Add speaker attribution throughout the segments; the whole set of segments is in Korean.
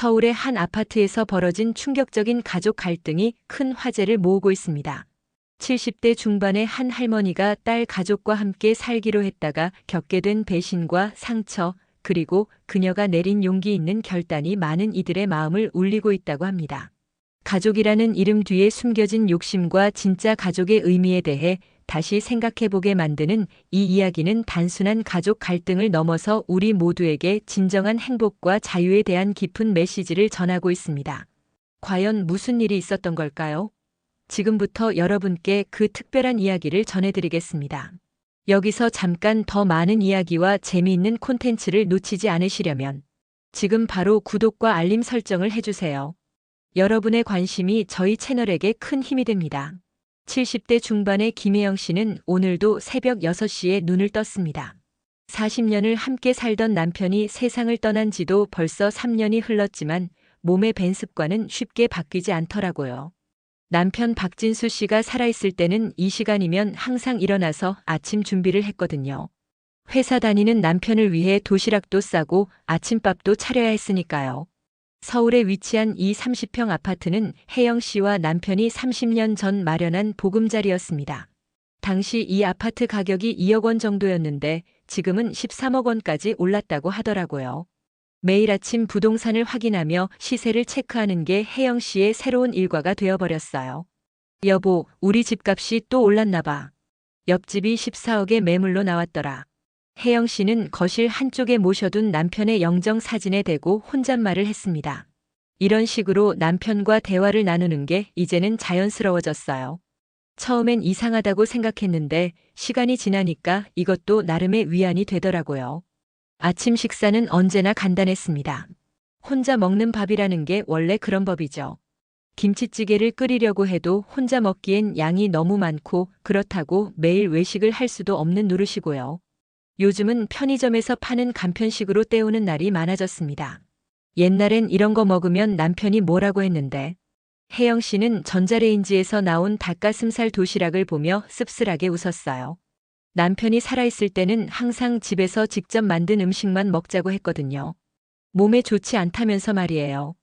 Speaker 1: 서울의 한 아파트에서 벌어진 충격적인 가족 갈등이 큰 화제를 모으고 있습니다. 70대 중반의 한 할머니가 딸 가족과 함께 살기로 했다가 겪게 된 배신과 상처, 그리고 그녀가 내린 용기 있는 결단이 많은 이들의 마음을 울리고 있다고 합니다. 가족이라는 이름 뒤에 숨겨진 욕심과 진짜 가족의 의미에 대해 다시 생각해보게 만드는 이 이야기는 단순한 가족 갈등을 넘어서 우리 모두에게 진정한 행복과 자유에 대한 깊은 메시지를 전하고 있습니다. 과연 무슨 일이 있었던 걸까요? 지금부터 여러분께 그 특별한 이야기를 전해드리겠습니다. 여기서 잠깐 더 많은 이야기와 재미있는 콘텐츠를 놓치지 않으시려면 지금 바로 구독과 알림 설정을 해주세요. 여러분의 관심이 저희 채널에게 큰 힘이 됩니다. 70대 중반의 김혜영 씨는 오늘도 새벽 6시에 눈을 떴습니다. 40년을 함께 살던 남편이 세상을 떠난 지도 벌써 3년이 흘렀지만 몸의 밴 습관은 쉽게 바뀌지 않더라고요. 남편 박진수 씨가 살아있을 때는 이 시간이면 항상 일어나서 아침 준비를 했거든요. 회사 다니는 남편을 위해 도시락도 싸고 아침밥도 차려야 했으니까요. 서울에 위치한 이 30평 아파트는 혜영 씨와 남편이 30년 전 마련한 보금자리였습니다. 당시 이 아파트 가격이 2억 원 정도였는데 지금은 13억 원까지 올랐다고 하더라고요. 매일 아침 부동산을 확인하며 시세를 체크하는 게 혜영 씨의 새로운 일과가 되어버렸어요. 여보, 우리 집값이 또 올랐나 봐. 옆집이 14억에 매물로 나왔더라. 혜영 씨는 거실 한쪽에 모셔둔 남편의 영정 사진에 대고 혼잣말을 했습니다. 이런 식으로 남편과 대화를 나누는 게 이제는 자연스러워졌어요. 처음엔 이상하다고 생각했는데 시간이 지나니까 이것도 나름의 위안이 되더라고요. 아침 식사는 언제나 간단했습니다. 혼자 먹는 밥이라는 게 원래 그런 법이죠. 김치찌개를 끓이려고 해도 혼자 먹기엔 양이 너무 많고 그렇다고 매일 외식을 할 수도 없는 노릇이고요. 요즘은 편의점에서 파는 간편식으로 때우는 날이 많아졌습니다. 옛날엔 이런 거 먹으면 남편이 뭐라고 했는데 혜영 씨는 전자레인지에서 나온 닭가슴살 도시락을 보며 씁쓸하게 웃었어요. 남편이 살아있을 때는 항상 집에서 직접 만든 음식만 먹자고 했거든요. 몸에 좋지 않다면서 말이에요.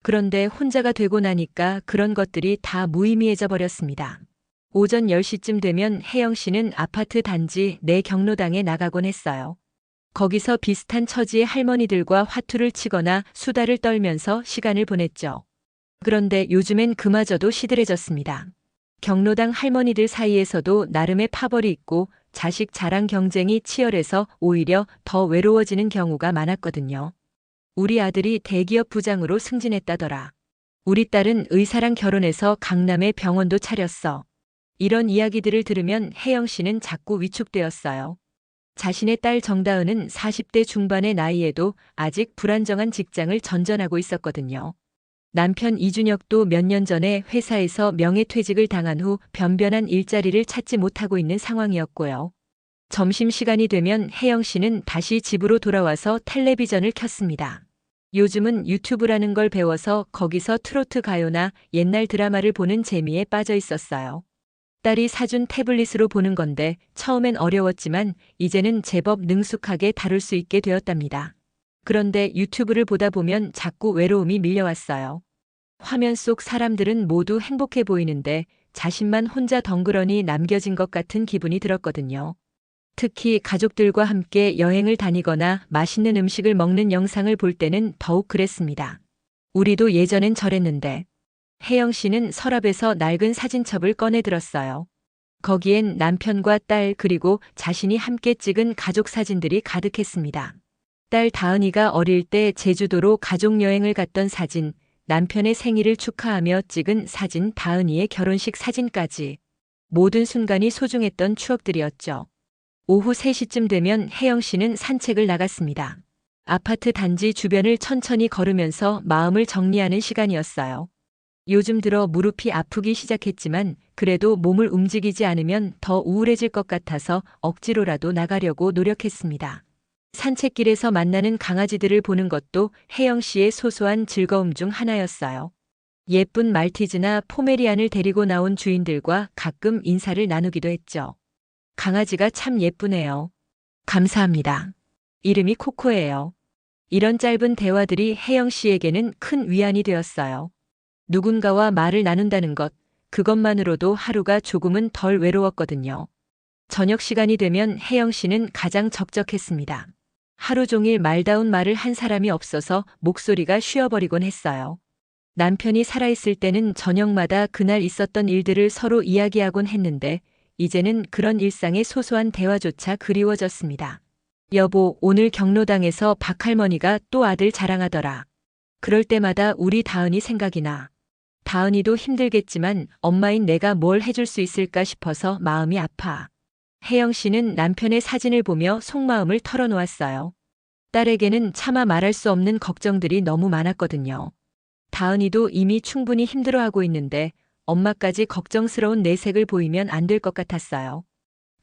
Speaker 1: 그런데 혼자가 되고 나니까 그런 것들이 다 무의미해져 버렸습니다. 오전 10시쯤 되면 혜영 씨는 아파트 단지 내 경로당에 나가곤 했어요. 거기서 비슷한 처지의 할머니들과 화투를 치거나 수다를 떨면서 시간을 보냈죠. 그런데 요즘엔 그마저도 시들해졌습니다. 경로당 할머니들 사이에서도 나름의 파벌이 있고 자식 자랑 경쟁이 치열해서 오히려 더 외로워지는 경우가 많았거든요. 우리 아들이 대기업 부장으로 승진했다더라. 우리 딸은 의사랑 결혼해서 강남에 병원도 차렸어. 이런 이야기들을 들으면 혜영 씨는 자꾸 위축되었어요. 자신의 딸 정다은은 40대 중반의 나이에도 아직 불안정한 직장을 전전하고 있었거든요. 남편 이준혁도 몇 년 전에 회사에서 명예퇴직을 당한 후 변변한 일자리를 찾지 못하고 있는 상황이었고요. 점심시간이 되면 혜영 씨는 다시 집으로 돌아와서 텔레비전을 켰습니다. 요즘은 유튜브라는 걸 배워서 거기서 트로트 가요나 옛날 드라마를 보는 재미에 빠져 있었어요. 딸이 사준 태블릿으로 보는 건데 처음엔 어려웠지만 이제는 제법 능숙하게 다룰 수 있게 되었답니다. 그런데 유튜브를 보다 보면 자꾸 외로움이 밀려왔어요. 화면 속 사람들은 모두 행복해 보이는데 자신만 혼자 덩그러니 남겨진 것 같은 기분이 들었거든요. 특히 가족들과 함께 여행을 다니거나 맛있는 음식을 먹는 영상을 볼 때는 더욱 그랬습니다. 우리도 예전엔 저랬는데. 혜영 씨는 서랍에서 낡은 사진첩을 꺼내 들었어요. 거기엔 남편과 딸 그리고 자신이 함께 찍은 가족 사진들이 가득했습니다. 딸 다은이가 어릴 때 제주도로 가족여행을 갔던 사진, 남편의 생일을 축하하며 찍은 사진, 다은이의 결혼식 사진까지. 모든 순간이 소중했던 추억들이었죠. 오후 3시쯤 되면 혜영 씨는 산책을 나갔습니다. 아파트 단지 주변을 천천히 걸으면서 마음을 정리하는 시간이었어요. 요즘 들어 무릎이 아프기 시작했지만 그래도 몸을 움직이지 않으면 더 우울해질 것 같아서 억지로라도 나가려고 노력했습니다. 산책길에서 만나는 강아지들을 보는 것도 혜영 씨의 소소한 즐거움 중 하나였어요. 예쁜 말티즈나 포메리안을 데리고 나온 주인들과 가끔 인사를 나누기도 했죠. 강아지가 참 예쁘네요. 감사합니다. 이름이 코코예요. 이런 짧은 대화들이 혜영 씨에게는 큰 위안이 되었어요. 누군가와 말을 나눈다는 것, 그것만으로도 하루가 조금은 덜 외로웠거든요. 저녁 시간이 되면 혜영 씨는 가장 적적했습니다. 하루 종일 말다운 말을 한 사람이 없어서 목소리가 쉬어버리곤 했어요. 남편이 살아있을 때는 저녁마다 그날 있었던 일들을 서로 이야기하곤 했는데 이제는 그런 일상의 소소한 대화조차 그리워졌습니다. 여보, 오늘 경로당에서 박할머니가 또 아들 자랑하더라. 그럴 때마다 우리 다은이 생각이 나. 다은이도 힘들겠지만 엄마인 내가 뭘 해줄 수 있을까 싶어서 마음이 아파. 혜영 씨는 남편의 사진을 보며 속마음을 털어놓았어요. 딸에게는 차마 말할 수 없는 걱정들이 너무 많았거든요. 다은이도 이미 충분히 힘들어하고 있는데 엄마까지 걱정스러운 내색을 보이면 안 될 것 같았어요.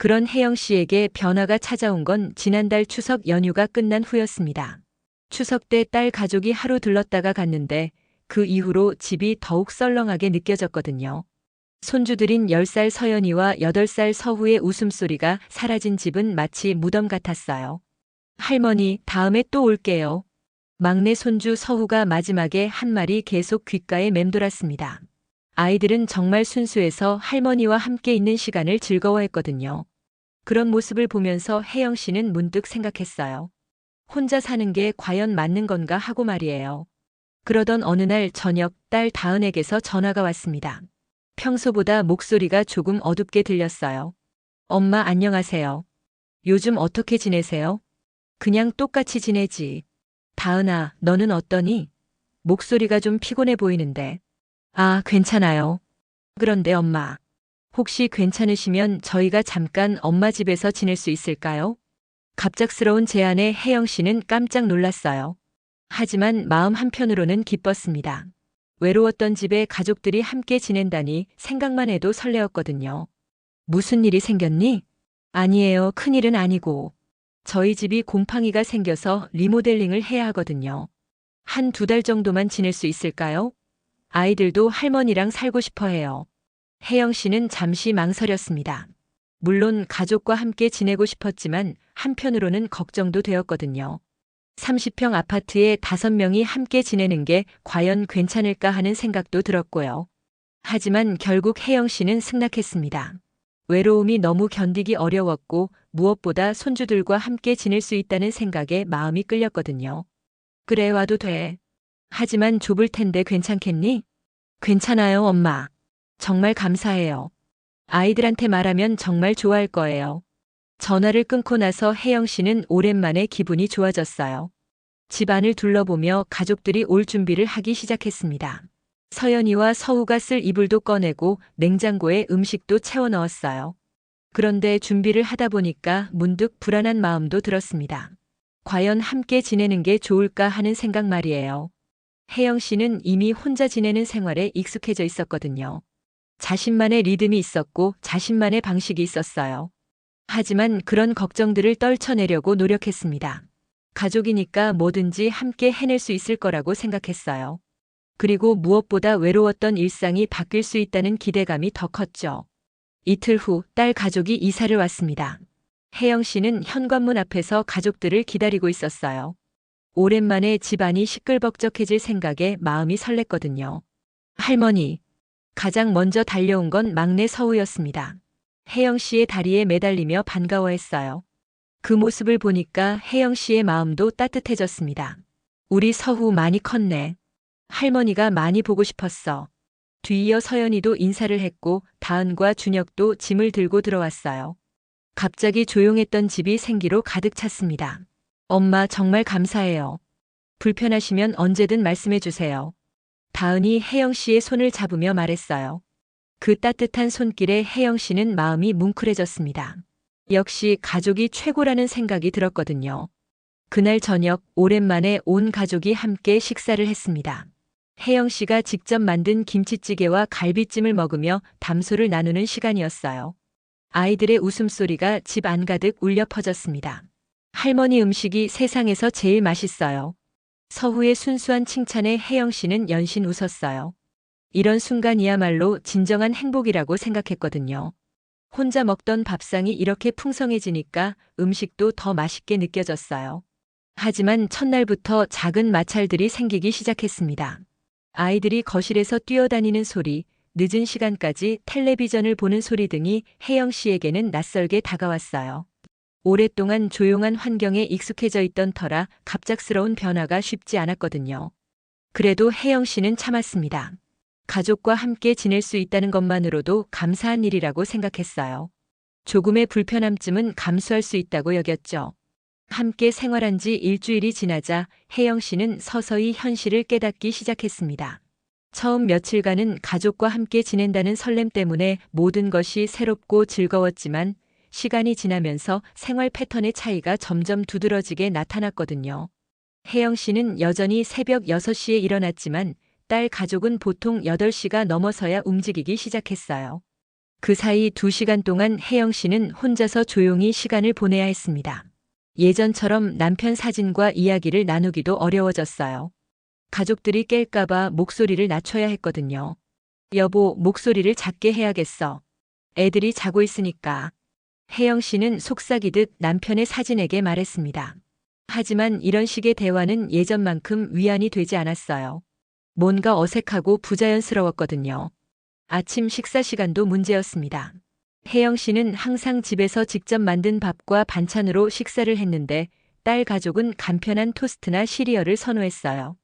Speaker 1: 그런 혜영 씨에게 변화가 찾아온 건 지난달 추석 연휴가 끝난 후였습니다. 추석 때 딸 가족이 하루 들렀다가 갔는데 그 이후로 집이 더욱 썰렁하게 느껴졌거든요. 손주들인 10살 서연이와 8살 서후의 웃음소리가 사라진 집은 마치 무덤 같았어요. 할머니, 다음에 또 올게요. 막내 손주 서후가 마지막에 한 말이 계속 귓가에 맴돌았습니다. 아이들은 정말 순수해서 할머니와 함께 있는 시간을 즐거워했거든요. 그런 모습을 보면서 혜영 씨는 문득 생각했어요. 혼자 사는 게 과연 맞는 건가 하고 말이에요. 그러던 어느 날 저녁 딸 다은에게서 전화가 왔습니다. 평소보다 목소리가 조금 어둡게 들렸어요. 엄마 안녕하세요. 요즘 어떻게 지내세요? 그냥 똑같이 지내지. 다은아, 너는 어떠니? 목소리가 좀 피곤해 보이는데. 아, 괜찮아요. 그런데 엄마, 혹시 괜찮으시면 저희가 잠깐 엄마 집에서 지낼 수 있을까요? 갑작스러운 제안에 혜영 씨는 깜짝 놀랐어요. 하지만 마음 한편으로는 기뻤습니다. 외로웠던 집에 가족들이 함께 지낸다니 생각만 해도 설레었거든요. 무슨 일이 생겼니? 아니에요, 큰일은 아니고. 저희 집이 곰팡이가 생겨서 리모델링을 해야 하거든요. 한 2달 정도만 지낼 수 있을까요? 아이들도 할머니랑 살고 싶어 해요. 혜영 씨는 잠시 망설였습니다. 물론 가족과 함께 지내고 싶었지만 한편으로는 걱정도 되었거든요. 30평 아파트에 5명이 함께 지내는 게 과연 괜찮을까 하는 생각도 들었고요. 하지만 결국 혜영 씨는 승낙했습니다. 외로움이 너무 견디기 어려웠고 무엇보다 손주들과 함께 지낼 수 있다는 생각에 마음이 끌렸거든요. 그래, 와도 돼. 하지만 좁을 텐데 괜찮겠니? 괜찮아요, 엄마. 정말 감사해요. 아이들한테 말하면 정말 좋아할 거예요. 전화를 끊고 나서 혜영 씨는 오랜만에 기분이 좋아졌어요. 집 안을 둘러보며 가족들이 올 준비를 하기 시작했습니다. 서연이와 서우가 쓸 이불도 꺼내고 냉장고에 음식도 채워 넣었어요. 그런데 준비를 하다 보니까 문득 불안한 마음도 들었습니다. 과연 함께 지내는 게 좋을까 하는 생각 말이에요. 혜영 씨는 이미 혼자 지내는 생활에 익숙해져 있었거든요. 자신만의 리듬이 있었고 자신만의 방식이 있었어요. 하지만 그런 걱정들을 떨쳐내려고 노력했습니다. 가족이니까 뭐든지 함께 해낼 수 있을 거라고 생각했어요. 그리고 무엇보다 외로웠던 일상이 바뀔 수 있다는 기대감이 더 컸죠. 이틀 후 딸 가족이 이사를 왔습니다. 혜영 씨는 현관문 앞에서 가족들을 기다리고 있었어요. 오랜만에 집안이 시끌벅적해질 생각에 마음이 설렜거든요. 할머니. 가장 먼저 달려온 건 막내 서우였습니다. 혜영 씨의 다리에 매달리며 반가워했어요. 그 모습을 보니까 혜영 씨의 마음도 따뜻해졌습니다. 우리 서우 많이 컸네. 할머니가 많이 보고 싶었어. 뒤이어 서연이도 인사를 했고 다은과 준혁도 짐을 들고 들어왔어요. 갑자기 조용했던 집이 생기로 가득 찼습니다. 엄마 정말 감사해요. 불편하시면 언제든 말씀해 주세요. 다은이 혜영 씨의 손을 잡으며 말했어요. 그 따뜻한 손길에 혜영 씨는 마음이 뭉클해졌습니다. 역시 가족이 최고라는 생각이 들었거든요. 그날 저녁 오랜만에 온 가족이 함께 식사를 했습니다. 혜영 씨가 직접 만든 김치찌개와 갈비찜을 먹으며 담소를 나누는 시간이었어요. 아이들의 웃음소리가 집 안가득 울려 퍼졌습니다. 할머니 음식이 세상에서 제일 맛있어요. 서후의 순수한 칭찬에 혜영 씨는 연신 웃었어요. 이런 순간이야말로 진정한 행복이라고 생각했거든요. 혼자 먹던 밥상이 이렇게 풍성해지니까 음식도 더 맛있게 느껴졌어요. 하지만 첫날부터 작은 마찰들이 생기기 시작했습니다. 아이들이 거실에서 뛰어다니는 소리, 늦은 시간까지 텔레비전을 보는 소리 등이 혜영 씨에게는 낯설게 다가왔어요. 오랫동안 조용한 환경에 익숙해져 있던 터라 갑작스러운 변화가 쉽지 않았거든요. 그래도 혜영 씨는 참았습니다. 가족과 함께 지낼 수 있다는 것만으로도 감사한 일이라고 생각했어요. 조금의 불편함쯤은 감수할 수 있다고 여겼죠. 함께 생활한 지 일주일이 지나자 혜영 씨는 서서히 현실을 깨닫기 시작했습니다. 처음 며칠간은 가족과 함께 지낸다는 설렘 때문에 모든 것이 새롭고 즐거웠지만 시간이 지나면서 생활 패턴의 차이가 점점 두드러지게 나타났거든요. 혜영 씨는 여전히 새벽 6시에 일어났지만 딸 가족은 보통 8시가 넘어서야 움직이기 시작했어요. 그 사이 2시간 동안 혜영 씨는 혼자서 조용히 시간을 보내야 했습니다. 예전처럼 남편 사진과 이야기를 나누기도 어려워졌어요. 가족들이 깰까봐 목소리를 낮춰야 했거든요. 여보, 목소리를 작게 해야겠어. 애들이 자고 있으니까. 혜영 씨는 속삭이듯 남편의 사진에게 말했습니다. 하지만 이런 식의 대화는 예전만큼 위안이 되지 않았어요. 뭔가 어색하고 부자연스러웠거든요. 아침 식사 시간도 문제였습니다. 혜영 씨는 항상 집에서 직접 만든 밥과 반찬으로 식사를 했는데 딸 가족은 간편한 토스트나 시리얼을 선호했어요.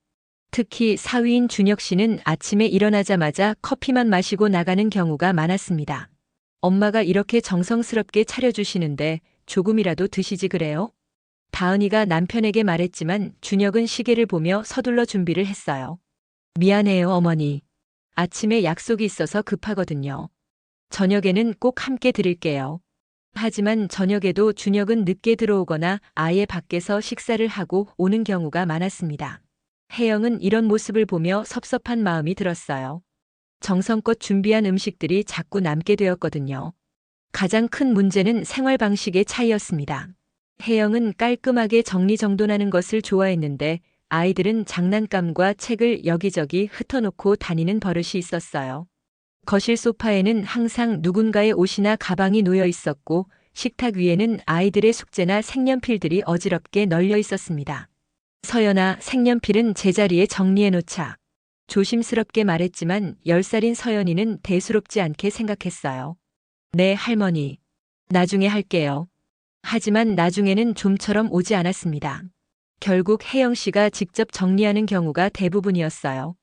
Speaker 1: 특히 사위인 준혁 씨는 아침에 일어나자마자 커피만 마시고 나가는 경우가 많았습니다. 엄마가 이렇게 정성스럽게 차려주시는데 조금이라도 드시지 그래요? 다은이가 남편에게 말했지만 준혁은 시계를 보며 서둘러 준비를 했어요. 미안해요, 어머니. 아침에 약속이 있어서 급하거든요. 저녁에는 꼭 함께 드릴게요. 하지만 저녁에도 준혁은 늦게 들어오거나 아예 밖에서 식사를 하고 오는 경우가 많았습니다. 혜영은 이런 모습을 보며 섭섭한 마음이 들었어요. 정성껏 준비한 음식들이 자꾸 남게 되었거든요. 가장 큰 문제는 생활 방식의 차이였습니다. 혜영은 깔끔하게 정리정돈하는 것을 좋아했는데 아이들은 장난감과 책을 여기저기 흩어놓고 다니는 버릇이 있었어요. 거실 소파에는 항상 누군가의 옷이나 가방이 놓여 있었고 식탁 위에는 아이들의 숙제나 색연필들이 어지럽게 널려 있었습니다. 서연아, 색연필은 제자리에 정리해 놓자. 조심스럽게 말했지만 10살인 서연이는 대수롭지 않게 생각했어요. 네, 할머니. 나중에 할게요. 하지만 나중에는 좀처럼 오지 않았습니다. 결국 혜영 씨가 직접 정리하는 경우가 대부분이었어요.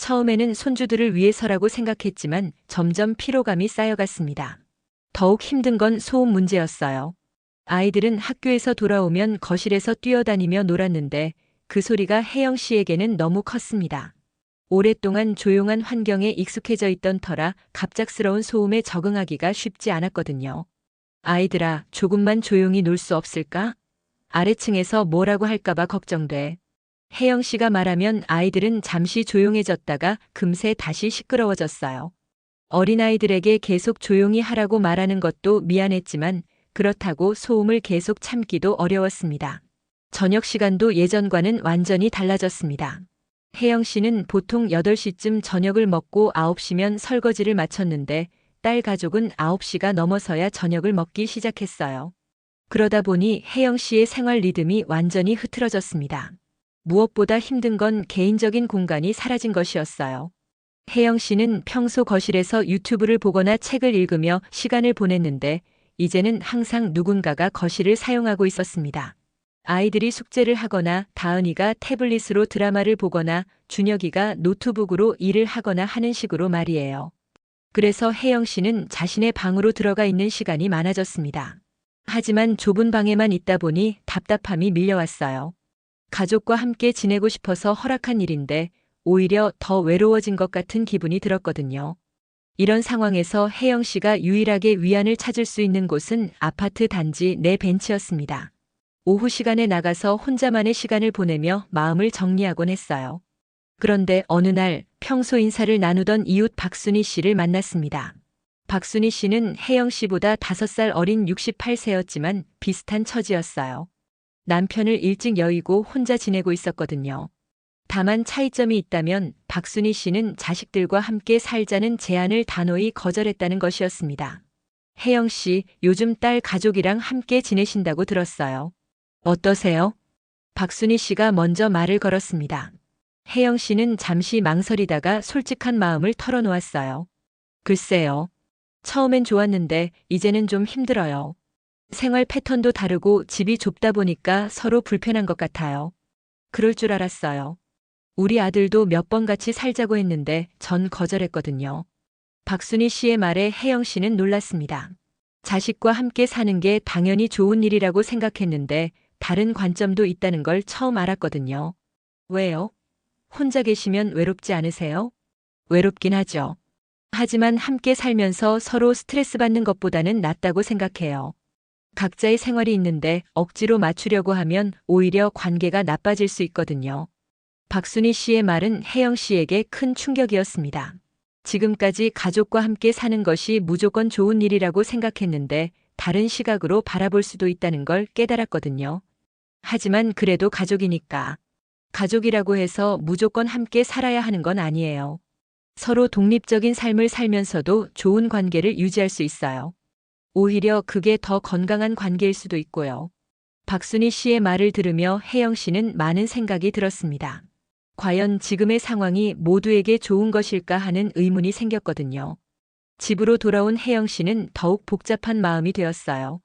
Speaker 1: 처음에는 손주들을 위해서라고 생각했지만 점점 피로감이 쌓여갔습니다. 더욱 힘든 건 소음 문제였어요. 아이들은 학교에서 돌아오면 거실에서 뛰어다니며 놀았는데 그 소리가 혜영 씨에게는 너무 컸습니다. 오랫동안 조용한 환경에 익숙해져 있던 터라 갑작스러운 소음에 적응하기가 쉽지 않았거든요. 아이들아, 조금만 조용히 놀 수 없을까? 아래층에서 뭐라고 할까봐 걱정돼. 혜영 씨가 말하면 아이들은 잠시 조용해졌다가 금세 다시 시끄러워졌어요. 어린아이들에게 계속 조용히 하라고 말하는 것도 미안했지만 그렇다고 소음을 계속 참기도 어려웠습니다. 저녁 시간도 예전과는 완전히 달라졌습니다. 혜영 씨는 보통 8시쯤 저녁을 먹고 9시면 설거지를 마쳤는데 딸 가족은 9시가 넘어서야 저녁을 먹기 시작했어요. 그러다 보니 혜영 씨의 생활 리듬이 완전히 흐트러졌습니다. 무엇보다 힘든 건 개인적인 공간이 사라진 것이었어요. 혜영 씨는 평소 거실에서 유튜브를 보거나 책을 읽으며 시간을 보냈는데 이제는 항상 누군가가 거실을 사용하고 있었습니다. 아이들이 숙제를 하거나 다은이가 태블릿으로 드라마를 보거나 준혁이가 노트북으로 일을 하거나 하는 식으로 말이에요. 그래서 혜영 씨는 자신의 방으로 들어가 있는 시간이 많아졌습니다. 하지만 좁은 방에만 있다 보니 답답함이 밀려왔어요. 가족과 함께 지내고 싶어서 허락한 일인데 오히려 더 외로워진 것 같은 기분이 들었거든요. 이런 상황에서 혜영 씨가 유일하게 위안을 찾을 수 있는 곳은 아파트 단지 내 벤치였습니다. 오후 시간에 나가서 혼자만의 시간을 보내며 마음을 정리하곤 했어요. 그런데 어느 날 평소 인사를 나누던 이웃 박순희 씨를 만났습니다. 박순희 씨는 혜영 씨보다 5살 어린 68세였지만 비슷한 처지였어요. 남편을 일찍 여의고 혼자 지내고 있었거든요. 다만 차이점이 있다면 박순희 씨는 자식들과 함께 살자는 제안을 단호히 거절했다는 것이었습니다. 혜영 씨, 요즘 딸 가족이랑 함께 지내신다고 들었어요. 어떠세요? 박순희 씨가 먼저 말을 걸었습니다. 혜영 씨는 잠시 망설이다가 솔직한 마음을 털어놓았어요. 글쎄요. 처음엔 좋았는데 이제는 좀 힘들어요. 생활 패턴도 다르고 집이 좁다 보니까 서로 불편한 것 같아요. 그럴 줄 알았어요. 우리 아들도 몇 번 같이 살자고 했는데 전 거절했거든요. 박순희 씨의 말에 혜영 씨는 놀랐습니다. 자식과 함께 사는 게 당연히 좋은 일이라고 생각했는데 다른 관점도 있다는 걸 처음 알았거든요. 왜요? 혼자 계시면 외롭지 않으세요? 외롭긴 하죠. 하지만 함께 살면서 서로 스트레스 받는 것보다는 낫다고 생각해요. 각자의 생활이 있는데 억지로 맞추려고 하면 오히려 관계가 나빠질 수 있거든요. 박순희 씨의 말은 혜영 씨에게 큰 충격이었습니다. 지금까지 가족과 함께 사는 것이 무조건 좋은 일이라고 생각했는데 다른 시각으로 바라볼 수도 있다는 걸 깨달았거든요. 하지만 그래도 가족이니까. 가족이라고 해서 무조건 함께 살아야 하는 건 아니에요. 서로 독립적인 삶을 살면서도 좋은 관계를 유지할 수 있어요. 오히려 그게 더 건강한 관계일 수도 있고요. 박순희 씨의 말을 들으며 혜영 씨는 많은 생각이 들었습니다. 과연 지금의 상황이 모두에게 좋은 것일까 하는 의문이 생겼거든요. 집으로 돌아온 혜영 씨는 더욱 복잡한 마음이 되었어요.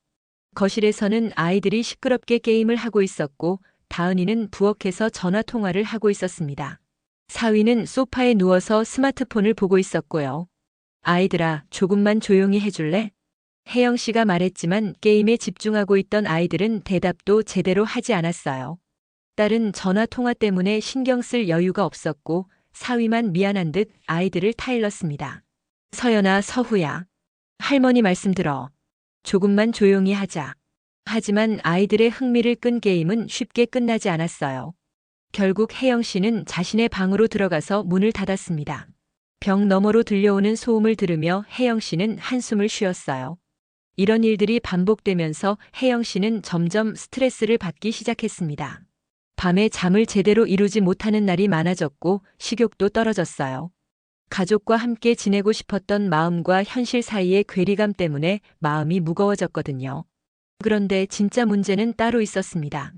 Speaker 1: 거실에서는 아이들이 시끄럽게 게임을 하고 있었고 다은이는 부엌에서 전화 통화를 하고 있었습니다. 사위는 소파에 누워서 스마트폰을 보고 있었고요. 아이들아, 조금만 조용히 해줄래? 혜영 씨가 말했지만 게임에 집중하고 있던 아이들은 대답도 제대로 하지 않았어요. 딸은 전화 통화 때문에 신경 쓸 여유가 없었고 사위만 미안한 듯 아이들을 타일렀습니다. 서연아, 서후야. 할머니 말씀 들어. 조금만 조용히 하자. 하지만 아이들의 흥미를 끈 게임은 쉽게 끝나지 않았어요. 결국 혜영 씨는 자신의 방으로 들어가서 문을 닫았습니다. 벽 너머로 들려오는 소음을 들으며 혜영 씨는 한숨을 쉬었어요. 이런 일들이 반복되면서 혜영 씨는 점점 스트레스를 받기 시작했습니다. 밤에 잠을 제대로 이루지 못하는 날이 많아졌고 식욕도 떨어졌어요. 가족과 함께 지내고 싶었던 마음과 현실 사이의 괴리감 때문에 마음이 무거워졌거든요. 그런데 진짜 문제는 따로 있었습니다.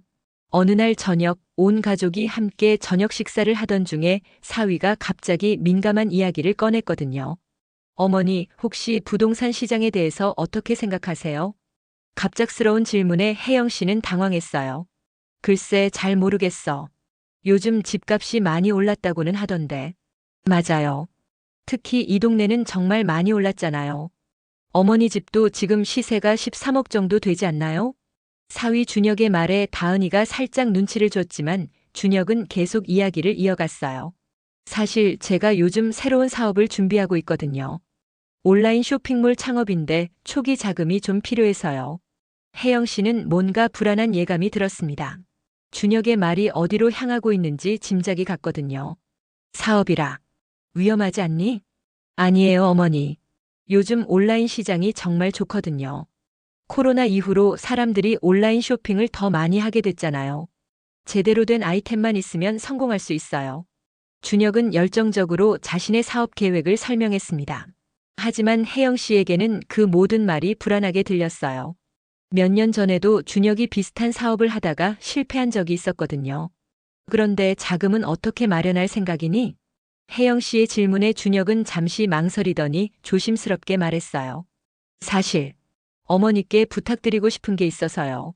Speaker 1: 어느 날 저녁 온 가족이 함께 저녁 식사를 하던 중에 사위가 갑자기 민감한 이야기를 꺼냈거든요. 어머니, 혹시 부동산 시장에 대해서 어떻게 생각하세요? 갑작스러운 질문에 혜영 씨는 당황했어요. 글쎄, 잘 모르겠어. 요즘 집값이 많이 올랐다고는 하던데. 맞아요. 특히 이 동네는 정말 많이 올랐잖아요. 어머니 집도 지금 시세가 13억 정도 되지 않나요? 사위 준혁의 말에 다은이가 살짝 눈치를 줬지만 준혁은 계속 이야기를 이어갔어요. 사실 제가 요즘 새로운 사업을 준비하고 있거든요. 온라인 쇼핑몰 창업인데 초기 자금이 좀 필요해서요. 혜영 씨는 뭔가 불안한 예감이 들었습니다. 준혁의 말이 어디로 향하고 있는지 짐작이 갔거든요. 사업이라. 위험하지 않니? 아니에요, 어머니. 요즘 온라인 시장이 정말 좋거든요. 코로나 이후로 사람들이 온라인 쇼핑을 더 많이 하게 됐잖아요. 제대로 된 아이템만 있으면 성공할 수 있어요. 준혁은 열정적으로 자신의 사업 계획을 설명했습니다. 하지만 혜영 씨에게는 그 모든 말이 불안하게 들렸어요. 몇 년 전에도 준혁이 비슷한 사업을 하다가 실패한 적이 있었거든요. 그런데 자금은 어떻게 마련할 생각이니? 혜영 씨의 질문에 준혁은 잠시 망설이더니 조심스럽게 말했어요. 사실, 어머니께 부탁드리고 싶은 게 있어서요.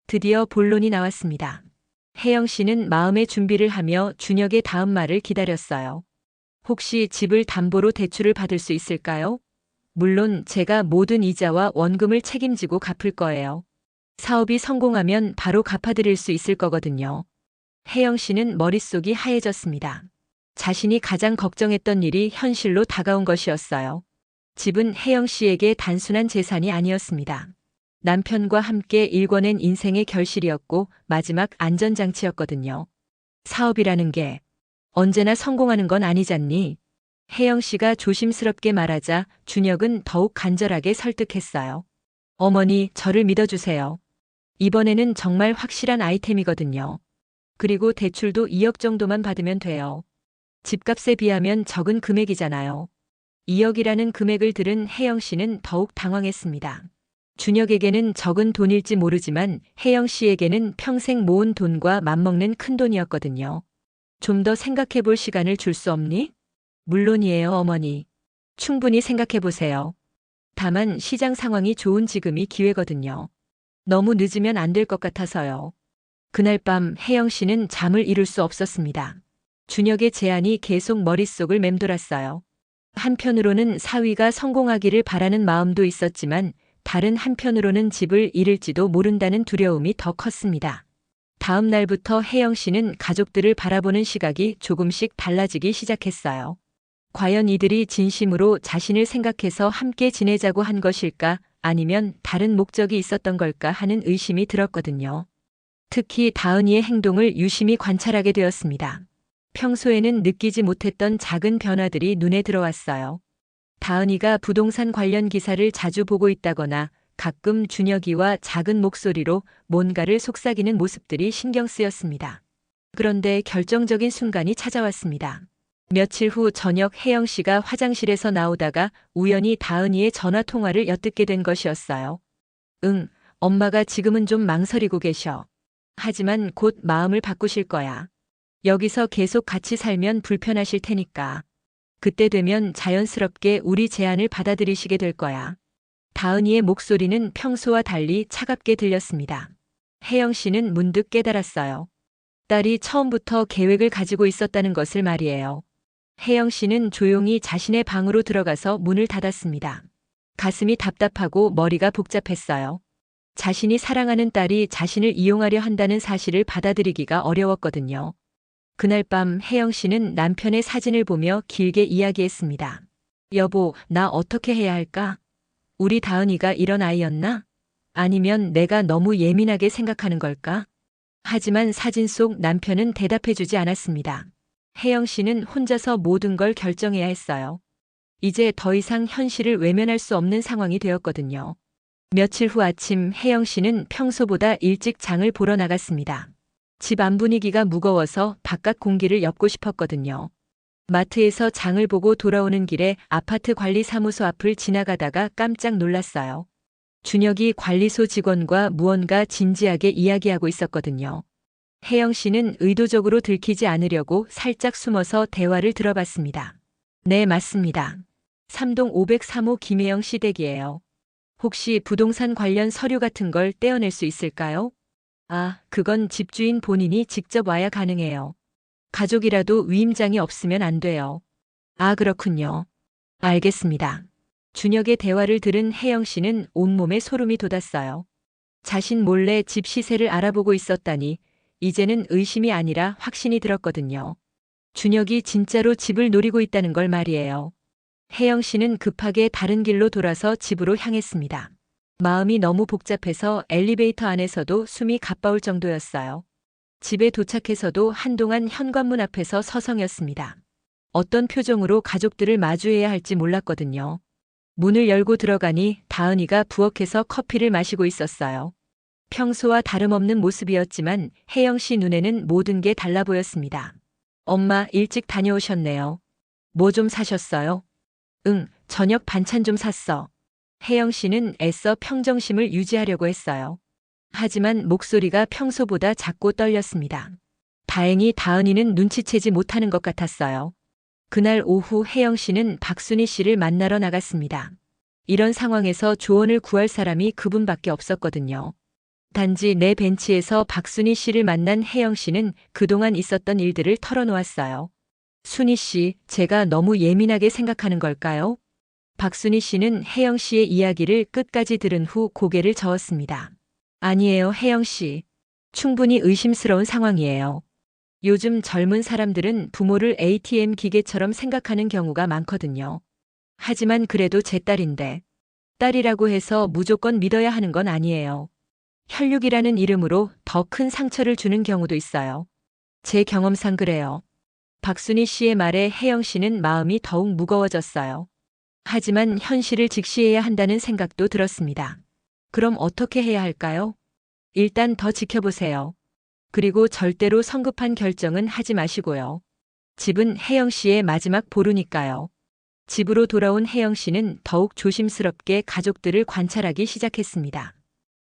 Speaker 1: 드디어 본론이 나왔습니다. 혜영 씨는 마음의 준비를 하며 준혁의 다음 말을 기다렸어요. 혹시 집을 담보로 대출을 받을 수 있을까요? 물론 제가 모든 이자와 원금을 책임지고 갚을 거예요. 사업이 성공하면 바로 갚아드릴 수 있을 거거든요. 혜영 씨는 머릿속이 하얘졌습니다. 자신이 가장 걱정했던 일이 현실로 다가온 것이었어요. 집은 혜영 씨에게 단순한 재산이 아니었습니다. 남편과 함께 일궈낸 인생의 결실이었고 마지막 안전장치였거든요. 사업이라는 게 언제나 성공하는 건 아니잖니. 혜영 씨가 조심스럽게 말하자 준혁은 더욱 간절하게 설득했어요. 어머니, 저를 믿어주세요. 이번에는 정말 확실한 아이템이거든요. 그리고 대출도 2억 정도만 받으면 돼요. 집값에 비하면 적은 금액이잖아요. 2억이라는 금액을 들은 혜영 씨는 더욱 당황했습니다. 준혁에게는 적은 돈일지 모르지만 혜영 씨에게는 평생 모은 돈과 맞먹는 큰 돈이었거든요. 좀 더 생각해 볼 시간을 줄 수 없니? 물론이에요, 어머니. 충분히 생각해 보세요. 다만 시장 상황이 좋은 지금이 기회거든요. 너무 늦으면 안 될 것 같아서요. 그날 밤 혜영 씨는 잠을 이룰 수 없었습니다. 준혁의 제안이 계속 머릿속을 맴돌았어요. 한편으로는 사위가 성공하기를 바라는 마음도 있었지만 다른 한편으로는 집을 잃을지도 모른다는 두려움이 더 컸습니다. 다음 날부터 혜영 씨는 가족들을 바라보는 시각이 조금씩 달라지기 시작했어요. 과연 이들이 진심으로 자신을 생각해서 함께 지내자고 한 것일까 아니면 다른 목적이 있었던 걸까 하는 의심이 들었거든요. 특히 다은이의 행동을 유심히 관찰하게 되었습니다. 평소에는 느끼지 못했던 작은 변화들이 눈에 들어왔어요. 다은이가 부동산 관련 기사를 자주 보고 있다거나 가끔 준혁이와 작은 목소리로 뭔가를 속삭이는 모습들이 신경 쓰였습니다. 그런데 결정적인 순간이 찾아왔습니다. 며칠 후 저녁 혜영 씨가 화장실에서 나오다가 우연히 다은이의 전화 통화를 엿듣게 된 것이었어요. 응, 엄마가 지금은 좀 망설이고 계셔. 하지만 곧 마음을 바꾸실 거야. 여기서 계속 같이 살면 불편하실 테니까. 그때 되면 자연스럽게 우리 제안을 받아들이시게 될 거야. 다은이의 목소리는 평소와 달리 차갑게 들렸습니다. 혜영 씨는 문득 깨달았어요. 딸이 처음부터 계획을 가지고 있었다는 것을 말이에요. 혜영 씨는 조용히 자신의 방으로 들어가서 문을 닫았습니다. 가슴이 답답하고 머리가 복잡했어요. 자신이 사랑하는 딸이 자신을 이용하려 한다는 사실을 받아들이기가 어려웠거든요. 그날 밤 혜영 씨는 남편의 사진을 보며 길게 이야기했습니다. 여보, 나 어떻게 해야 할까? 우리 다은이가 이런 아이였나? 아니면 내가 너무 예민하게 생각하는 걸까? 하지만 사진 속 남편은 대답해주지 않았습니다. 혜영 씨는 혼자서 모든 걸 결정해야 했어요. 이제 더 이상 현실을 외면할 수 없는 상황이 되었거든요. 며칠 후 아침 혜영 씨는 평소보다 일찍 장을 보러 나갔습니다. 집 안 분위기가 무거워서 바깥 공기를 엿고 싶었거든요. 마트에서 장을 보고 돌아오는 길에 아파트 관리사무소 앞을 지나가다가 깜짝 놀랐어요. 준혁이 관리소 직원과 무언가 진지하게 이야기하고 있었거든요. 혜영 씨는 의도적으로 들키지 않으려고 살짝 숨어서 대화를 들어봤습니다. 네, 맞습니다. 3동 503호 김혜영 씨 댁이에요. 혹시 부동산 관련 서류 같은 걸 떼어낼 수 있을까요? 아, 그건 집주인 본인이 직접 와야 가능해요. 가족이라도 위임장이 없으면 안 돼요. 아, 그렇군요. 알겠습니다. 준혁의 대화를 들은 혜영 씨는 온몸에 소름이 돋았어요. 자신 몰래 집 시세를 알아보고 있었다니 이제는 의심이 아니라 확신이 들었거든요. 준혁이 진짜로 집을 노리고 있다는 걸 말이에요. 혜영 씨는 급하게 다른 길로 돌아서 집으로 향했습니다. 마음이 너무 복잡해서 엘리베이터 안에서도 숨이 가빠올 정도였어요. 집에 도착해서도 한동안 현관문 앞에서 서성였습니다. 어떤 표정으로 가족들을 마주해야 할지 몰랐거든요. 문을 열고 들어가니 다은이가 부엌에서 커피를 마시고 있었어요. 평소와 다름없는 모습이었지만 혜영 씨 눈에는 모든 게 달라 보였습니다. 엄마, 일찍 다녀오셨네요. 뭐 좀 사셨어요? 응, 저녁 반찬 좀 샀어. 혜영 씨는 애써 평정심을 유지하려고 했어요. 하지만 목소리가 평소보다 작고 떨렸습니다. 다행히 다은이는 눈치채지 못하는 것 같았어요. 그날 오후 혜영 씨는 박순희 씨를 만나러 나갔습니다. 이런 상황에서 조언을 구할 사람이 그분밖에 없었거든요. 단지 내 벤치에서 박순희 씨를 만난 혜영 씨는 그동안 있었던 일들을 털어놓았어요. 순희 씨, 제가 너무 예민하게 생각하는 걸까요? 박순희 씨는 혜영 씨의 이야기를 끝까지 들은 후 고개를 저었습니다. 아니에요, 혜영 씨. 충분히 의심스러운 상황이에요. 요즘 젊은 사람들은 부모를 ATM 기계처럼 생각하는 경우가 많거든요. 하지만 그래도 제 딸인데, 딸이라고 해서 무조건 믿어야 하는 건 아니에요. 혈육이라는 이름으로 더 큰 상처를 주는 경우도 있어요. 제 경험상 그래요. 박순희 씨의 말에 혜영 씨는 마음이 더욱 무거워졌어요. 하지만 현실을 직시해야 한다는 생각도 들었습니다. 그럼 어떻게 해야 할까요? 일단 더 지켜보세요. 그리고 절대로 성급한 결정은 하지 마시고요. 집은 혜영 씨의 마지막 보루니까요. 집으로 돌아온 혜영 씨는 더욱 조심스럽게 가족들을 관찰하기 시작했습니다.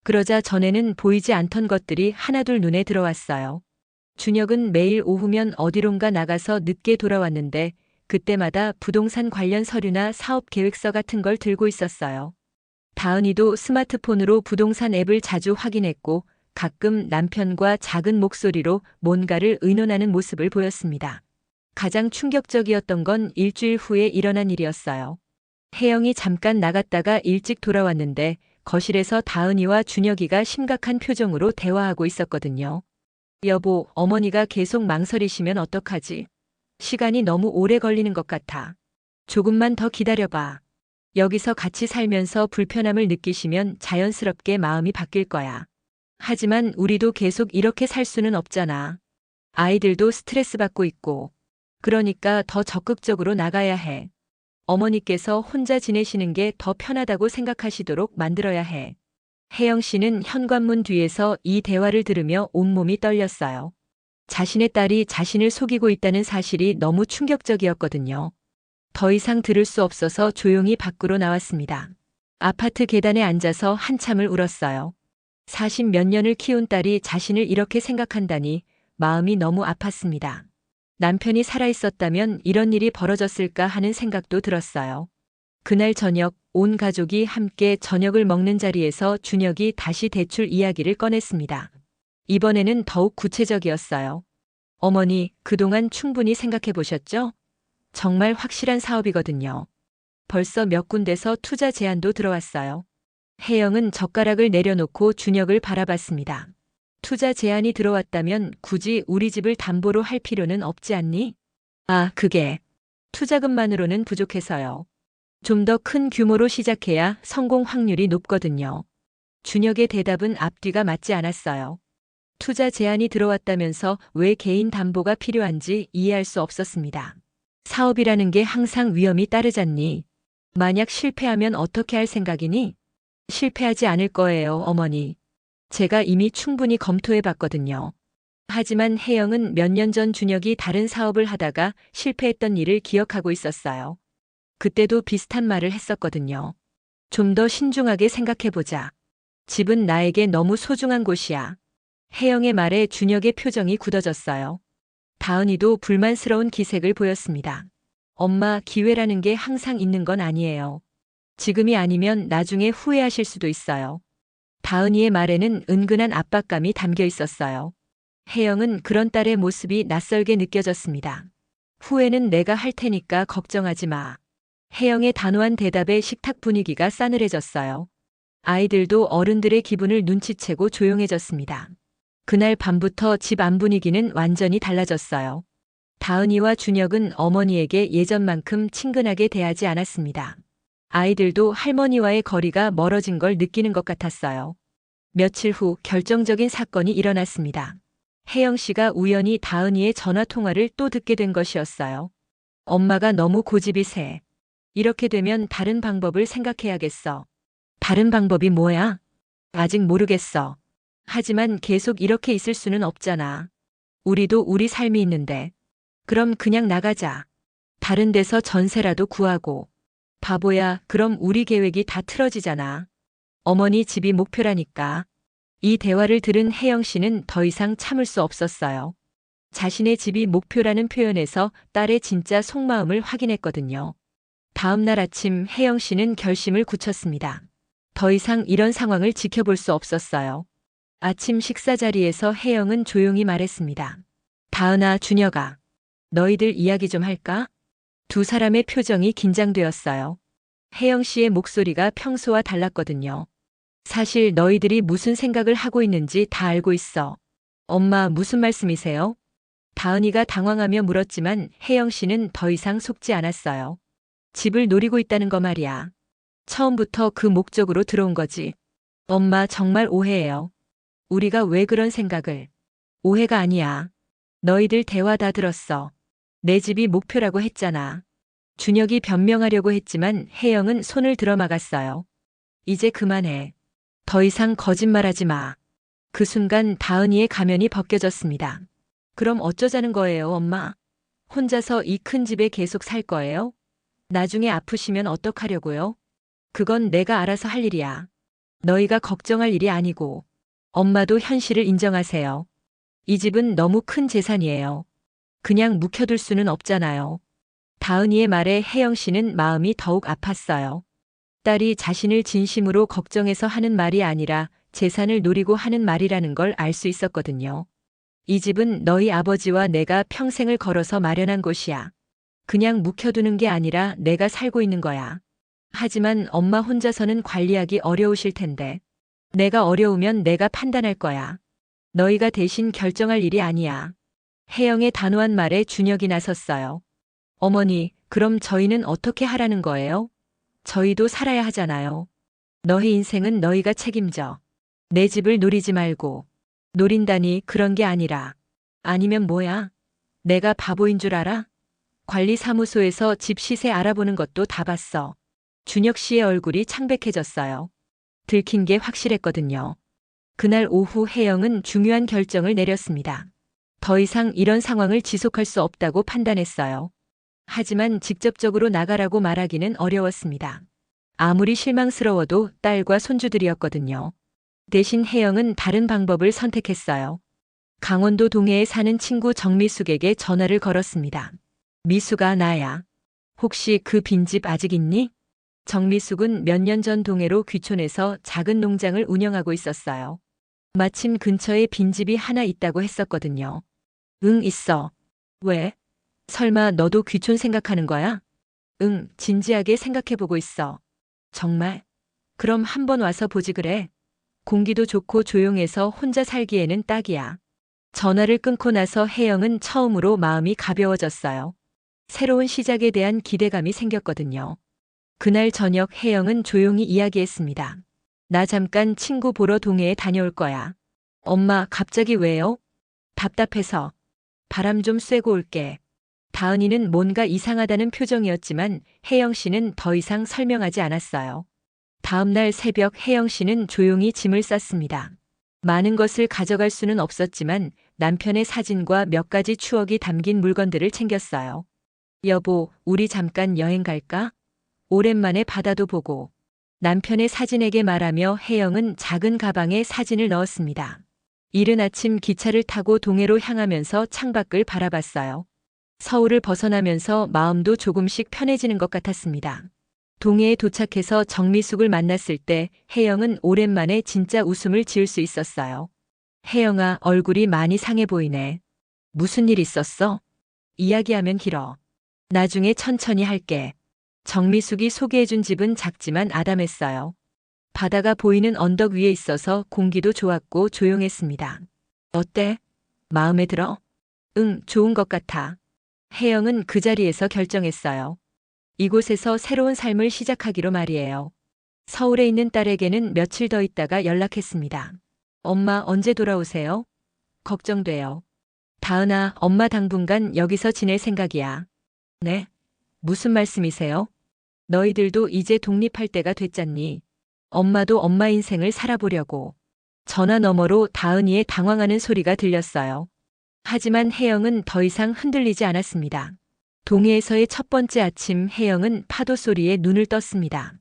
Speaker 1: 그러자 전에는 보이지 않던 것들이 하나둘 눈에 들어왔어요. 준혁은 매일 오후면 어디론가 나가서 늦게 돌아왔는데 그때마다 부동산 관련 서류나 사업 계획서 같은 걸 들고 있었어요. 다은이도 스마트폰으로 부동산 앱을 자주 확인했고 가끔 남편과 작은 목소리로 뭔가를 의논하는 모습을 보였습니다. 가장 충격적이었던 건 일주일 후에 일어난 일이었어요. 혜영이 잠깐 나갔다가 일찍 돌아왔는데 거실에서 다은이와 준혁이가 심각한 표정으로 대화하고 있었거든요. 여보, 어머니가 계속 망설이시면 어떡하지? 시간이 너무 오래 걸리는 것 같아. 조금만 더 기다려봐. 여기서 같이 살면서 불편함을 느끼시면 자연스럽게 마음이 바뀔 거야. 하지만 우리도 계속 이렇게 살 수는 없잖아. 아이들도 스트레스 받고 있고. 그러니까 더 적극적으로 나가야 해. 어머니께서 혼자 지내시는 게 더 편하다고 생각하시도록 만들어야 해. 혜영 씨는 현관문 뒤에서 이 대화를 들으며 온몸이 떨렸어요. 자신의 딸이 자신을 속이고 있다는 사실이 너무 충격적이었거든요. 더 이상 들을 수 없어서 조용히 밖으로 나왔습니다. 아파트 계단에 앉아서 한참을 울었어요. 40몇 년을 키운 딸이 자신을 이렇게 생각한다니 마음이 너무 아팠습니다. 남편이 살아있었다면 이런 일이 벌어졌을까 하는 생각도 들었어요. 그날 저녁 온 가족이 함께 저녁을 먹는 자리에서 준혁이 다시 대출 이야기를 꺼냈습니다. 이번에는 더욱 구체적이었어요. 어머니, 그동안 충분히 생각해 보셨죠? 정말 확실한 사업이거든요. 벌써 몇 군데서 투자 제안도 들어왔어요. 혜영은 젓가락을 내려놓고 준혁을 바라봤습니다. 투자 제안이 들어왔다면 굳이 우리 집을 담보로 할 필요는 없지 않니? 아, 그게 투자금만으로는 부족해서요. 좀 더 큰 규모로 시작해야 성공 확률이 높거든요. 준혁의 대답은 앞뒤가 맞지 않았어요. 투자 제안이 들어왔다면서 왜 개인 담보가 필요한지 이해할 수 없었습니다. 사업이라는 게 항상 위험이 따르잖니. 만약 실패하면 어떻게 할 생각이니? 실패하지 않을 거예요, 어머니. 제가 이미 충분히 검토해 봤거든요. 하지만 혜영은 몇 년 전 준혁이 다른 사업을 하다가 실패했던 일을 기억하고 있었어요. 그때도 비슷한 말을 했었거든요. 좀 더 신중하게 생각해보자. 집은 나에게 너무 소중한 곳이야. 혜영의 말에 준혁의 표정이 굳어졌어요. 다은이도 불만스러운 기색을 보였습니다. 엄마, 기회라는 게 항상 있는 건 아니에요. 지금이 아니면 나중에 후회하실 수도 있어요. 다은이의 말에는 은근한 압박감이 담겨 있었어요. 혜영은 그런 딸의 모습이 낯설게 느껴졌습니다. 후회는 내가 할 테니까 걱정하지 마. 혜영의 단호한 대답에 식탁 분위기가 싸늘해졌어요. 아이들도 어른들의 기분을 눈치채고 조용해졌습니다. 그날 밤부터 집 안 분위기는 완전히 달라졌어요. 다은이와 준혁은 어머니에게 예전만큼 친근하게 대하지 않았습니다. 아이들도 할머니와의 거리가 멀어진 걸 느끼는 것 같았어요. 며칠 후 결정적인 사건이 일어났습니다. 혜영 씨가 우연히 다은이의 전화 통화를 또 듣게 된 것이었어요. 엄마가 너무 고집이 세. 이렇게 되면 다른 방법을 생각해야겠어. 다른 방법이 뭐야? 아직 모르겠어. 하지만 계속 이렇게 있을 수는 없잖아. 우리도 우리 삶이 있는데. 그럼 그냥 나가자. 다른 데서 전세라도 구하고. 바보야, 그럼 우리 계획이 다 틀어지잖아. 어머니 집이 목표라니까. 이 대화를 들은 혜영 씨는 더 이상 참을 수 없었어요. 자신의 집이 목표라는 표현에서 딸의 진짜 속마음을 확인했거든요. 다음 날 아침 혜영 씨는 결심을 굳혔습니다. 더 이상 이런 상황을 지켜볼 수 없었어요. 아침 식사 자리에서 혜영은 조용히 말했습니다. 다은아, 준혁아. 너희들 이야기 좀 할까? 두 사람의 표정이 긴장되었어요. 혜영 씨의 목소리가 평소와 달랐거든요. 사실 너희들이 무슨 생각을 하고 있는지 다 알고 있어. 엄마, 무슨 말씀이세요? 다은이가 당황하며 물었지만 혜영 씨는 더 이상 속지 않았어요. 집을 노리고 있다는 거 말이야. 처음부터 그 목적으로 들어온 거지. 엄마, 정말 오해해요. 우리가 왜 그런 생각을. 오해가 아니야. 너희들 대화 다 들었어. 내 집이 목표라고 했잖아. 준혁이 변명하려고 했지만 혜영은 손을 들어 막았어요. 이제 그만해. 더 이상 거짓말하지 마. 그 순간 다은이의 가면이 벗겨졌습니다. 그럼 어쩌자는 거예요, 엄마? 혼자서 이 큰 집에 계속 살 거예요? 나중에 아프시면 어떡하려고요? 그건 내가 알아서 할 일이야. 너희가 걱정할 일이 아니고. 엄마도 현실을 인정하세요. 이 집은 너무 큰 재산이에요. 그냥 묵혀둘 수는 없잖아요. 다은이의 말에 혜영 씨는 마음이 더욱 아팠어요. 딸이 자신을 진심으로 걱정해서 하는 말이 아니라 재산을 노리고 하는 말이라는 걸 알 수 있었거든요. 이 집은 너희 아버지와 내가 평생을 걸어서 마련한 곳이야. 그냥 묵혀두는 게 아니라 내가 살고 있는 거야. 하지만 엄마 혼자서는 관리하기 어려우실 텐데. 내가 어려우면 내가 판단할 거야. 너희가 대신 결정할 일이 아니야. 혜영의 단호한 말에 준혁이 나섰어요. 어머니, 그럼 저희는 어떻게 하라는 거예요? 저희도 살아야 하잖아요. 너희 인생은 너희가 책임져. 내 집을 노리지 말고. 노린다니 그런 게 아니라. 아니면 뭐야? 내가 바보인 줄 알아? 관리사무소에서 집 시세 알아보는 것도 다 봤어. 준혁 씨의 얼굴이 창백해졌어요. 들킨 게 확실했거든요. 그날 오후 혜영은 중요한 결정을 내렸습니다. 더 이상 이런 상황을 지속할 수 없다고 판단했어요. 하지만 직접적으로 나가라고 말하기는 어려웠습니다. 아무리 실망스러워도 딸과 손주들이었거든요. 대신 혜영은 다른 방법을 선택했어요. 강원도 동해에 사는 친구 정미숙에게 전화를 걸었습니다. 미숙아, 나야. 혹시 그 빈집 아직 있니? 정미숙은 몇 년 전 동해로 귀촌해서 작은 농장을 운영하고 있었어요. 마침 근처에 빈집이 하나 있다고 했었거든요. 응, 있어. 왜? 설마 너도 귀촌 생각하는 거야? 응, 진지하게 생각해보고 있어. 정말? 그럼 한번 와서 보지 그래. 공기도 좋고 조용해서 혼자 살기에는 딱이야. 전화를 끊고 나서 혜영은 처음으로 마음이 가벼워졌어요. 새로운 시작에 대한 기대감이 생겼거든요. 그날 저녁 혜영은 조용히 이야기했습니다. 나 잠깐 친구 보러 동해에 다녀올 거야. 엄마, 갑자기 왜요? 답답해서. 바람 좀 쐬고 올게. 다은이는 뭔가 이상하다는 표정이었지만 혜영 씨는 더 이상 설명하지 않았어요. 다음 날 새벽 혜영 씨는 조용히 짐을 쌌습니다. 많은 것을 가져갈 수는 없었지만 남편의 사진과 몇 가지 추억이 담긴 물건들을 챙겼어요. 여보, 우리 잠깐 여행 갈까? 오랜만에 바다도 보고. 남편의 사진에게 말하며 혜영은 작은 가방에 사진을 넣었습니다. 이른 아침 기차를 타고 동해로 향하면서 창밖을 바라봤어요. 서울을 벗어나면서 마음도 조금씩 편해지는 것 같았습니다. 동해에 도착해서 정미숙을 만났을 때 혜영은 오랜만에 진짜 웃음을 지을 수 있었어요. 혜영아, 얼굴이 많이 상해 보이네. 무슨 일 있었어? 이야기하면 길어. 나중에 천천히 할게. 정미숙이 소개해준 집은 작지만 아담했어요. 바다가 보이는 언덕 위에 있어서 공기도 좋았고 조용했습니다. 어때? 마음에 들어? 응, 좋은 것 같아. 혜영은 그 자리에서 결정했어요. 이곳에서 새로운 삶을 시작하기로 말이에요. 서울에 있는 딸에게는 며칠 더 있다가 연락했습니다. 엄마, 언제 돌아오세요? 걱정돼요. 다은아, 엄마 당분간 여기서 지낼 생각이야. 네? 무슨 말씀이세요? 너희들도 이제 독립할 때가 됐잖니. 엄마도 엄마 인생을 살아보려고. 전화 너머로 다은이의 당황하는 소리가 들렸어요. 하지만 혜영은 더 이상 흔들리지 않았습니다. 동해에서의 첫 번째 아침 혜영은 파도 소리에 눈을 떴습니다.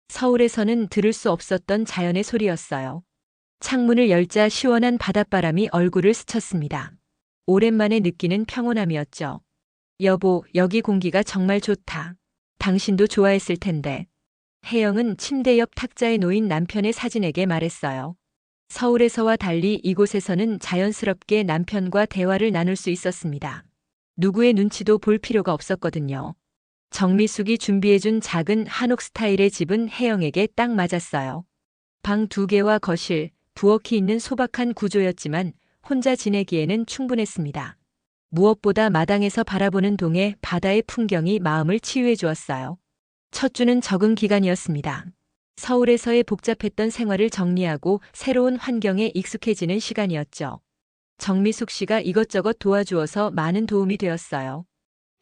Speaker 1: 서울에서는 들을 수 없었던 자연의 소리였어요. 창문을 열자 시원한 바닷바람이 얼굴을 스쳤습니다. 오랜만에 느끼는 평온함이었죠. 여보, 여기 공기가 정말 좋다. 당신도 좋아했을 텐데. 혜영은 침대 옆 탁자에 놓인 남편의 사진에게 말했어요. 서울에서와 달리 이곳에서는 자연스럽게 남편과 대화를 나눌 수 있었습니다. 누구의 눈치도 볼 필요가 없었거든요. 정미숙이 준비해준 작은 한옥 스타일의 집은 혜영에게 딱 맞았어요. 방 2개와 거실, 부엌이 있는 소박한 구조였지만 혼자 지내기에는 충분했습니다. 무엇보다 마당에서 바라보는 동해 바다의 풍경이 마음을 치유해 주었어요. 첫 주는 적응 기간이었습니다. 서울에서의 복잡했던 생활을 정리하고 새로운 환경에 익숙해지는 시간이었죠. 정미숙 씨가 이것저것 도와주어서 많은 도움이 되었어요.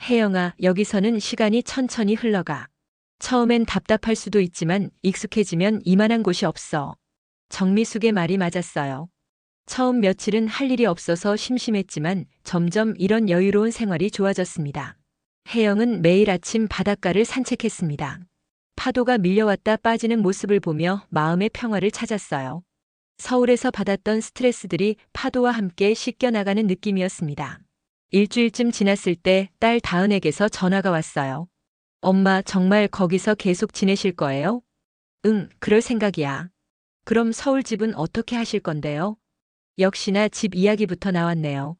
Speaker 1: 혜영아, 여기서는 시간이 천천히 흘러가. 처음엔 답답할 수도 있지만 익숙해지면 이만한 곳이 없어. 정미숙의 말이 맞았어요. 처음 며칠은 할 일이 없어서 심심했지만 점점 이런 여유로운 생활이 좋아졌습니다. 혜영은 매일 아침 바닷가를 산책했습니다. 파도가 밀려왔다 빠지는 모습을 보며 마음의 평화를 찾았어요. 서울에서 받았던 스트레스들이 파도와 함께 씻겨나가는 느낌이었습니다. 일주일쯤 지났을 때 딸 다은에게서 전화가 왔어요. 엄마, 정말 거기서 계속 지내실 거예요? 응, 그럴 생각이야. 그럼 서울 집은 어떻게 하실 건데요? 역시나 집 이야기부터 나왔네요.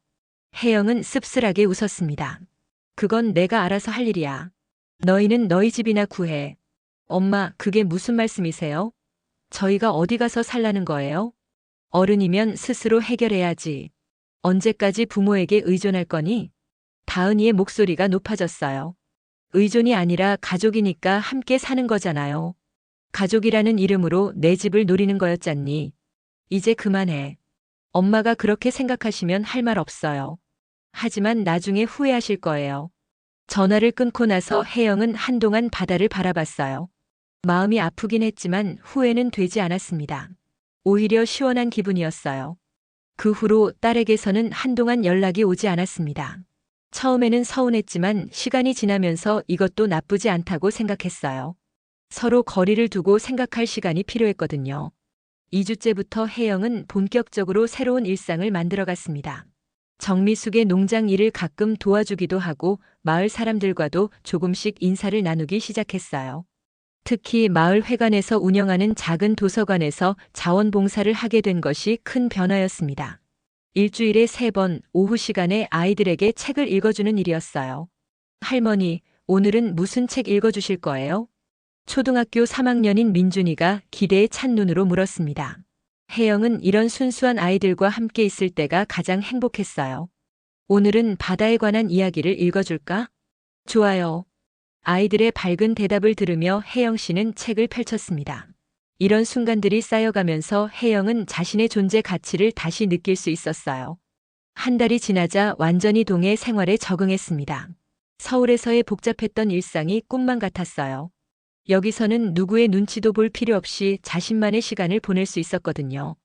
Speaker 1: 혜영은 씁쓸하게 웃었습니다. 그건 내가 알아서 할 일이야. 너희는 너희 집이나 구해. 엄마, 그게 무슨 말씀이세요? 저희가 어디 가서 살라는 거예요? 어른이면 스스로 해결해야지. 언제까지 부모에게 의존할 거니? 다은이의 목소리가 높아졌어요. 의존이 아니라 가족이니까 함께 사는 거잖아요. 가족이라는 이름으로 내 집을 노리는 거였잖니. 이제 그만해. 엄마가 그렇게 생각하시면 할 말 없어요. 하지만 나중에 후회하실 거예요. 전화를 끊고 나서 혜영은 한동안 바다를 바라봤어요. 마음이 아프긴 했지만 후회는 되지 않았습니다. 오히려 시원한 기분이었어요. 그 후로 딸에게서는 한동안 연락이 오지 않았습니다. 처음에는 서운했지만 시간이 지나면서 이것도 나쁘지 않다고 생각했어요. 서로 거리를 두고 생각할 시간이 필요했거든요. 2주째부터 혜영은 본격적으로 새로운 일상을 만들어갔습니다. 정미숙의 농장 일을 가끔 도와주기도 하고 마을 사람들과도 조금씩 인사를 나누기 시작했어요. 특히 마을 회관에서 운영하는 작은 도서관에서 자원봉사를 하게 된 것이 큰 변화였습니다. 일주일에 3번 오후 시간에 아이들에게 책을 읽어주는 일이었어요. 할머니, 오늘은 무슨 책 읽어주실 거예요? 초등학교 3학년인 민준이가 기대에 찬 눈으로 물었습니다. 혜영은 이런 순수한 아이들과 함께 있을 때가 가장 행복했어요. 오늘은 바다에 관한 이야기를 읽어줄까? 좋아요. 아이들의 밝은 대답을 들으며 혜영 씨는 책을 펼쳤습니다. 이런 순간들이 쌓여가면서 혜영은 자신의 존재 가치를 다시 느낄 수 있었어요. 한 달이 지나자 완전히 동해 생활에 적응했습니다. 서울에서의 복잡했던 일상이 꿈만 같았어요. 여기서는 누구의 눈치도 볼 필요 없이 자신만의 시간을 보낼 수 있었거든요.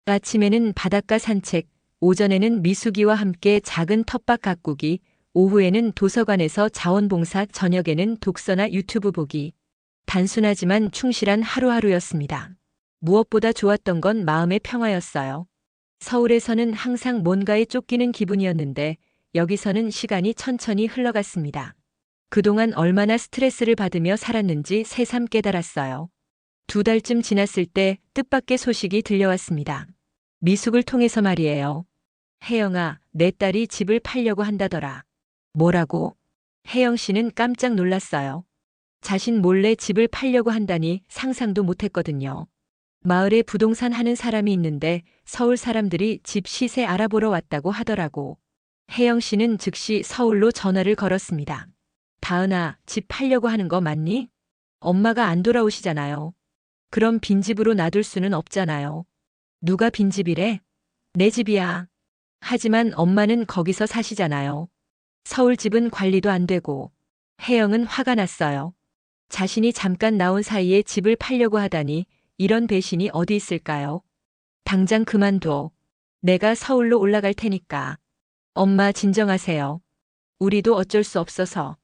Speaker 1: 아침에는 바닷가 산책, 오전에는 미숙이와 함께 작은 텃밭 가꾸기, 오후에는 도서관에서 자원봉사, 저녁에는 독서나 유튜브 보기. 단순하지만 충실한 하루하루였습니다. 무엇보다 좋았던 건 마음의 평화였어요. 서울에서는 항상 뭔가에 쫓기는 기분이었는데 여기서는 시간이 천천히 흘러갔습니다. 그동안 얼마나 스트레스를 받으며 살았는지 새삼 깨달았어요. 2달쯤 지났을 때 뜻밖의 소식이 들려왔습니다. 미숙을 통해서 말이에요. 혜영아, 내 딸이 집을 팔려고 한다더라. 뭐라고? 혜영 씨는 깜짝 놀랐어요. 자신 몰래 집을 팔려고 한다니 상상도 못했거든요. 마을에 부동산 하는 사람이 있는데 서울 사람들이 집 시세 알아보러 왔다고 하더라고. 혜영 씨는 즉시 서울로 전화를 걸었습니다. 다은아, 집 팔려고 하는 거 맞니? 엄마가 안 돌아오시잖아요. 그럼 빈집으로 놔둘 수는 없잖아요. 누가 빈집이래? 내 집이야. 하지만 엄마는 거기서 사시잖아요. 서울 집은 관리도 안 되고. 혜영은 화가 났어요. 자신이 잠깐 나온 사이에 집을 팔려고 하다니 이런 배신이 어디 있을까요? 당장 그만둬. 내가 서울로 올라갈 테니까. 엄마 진정하세요. 우리도 어쩔 수 없어서.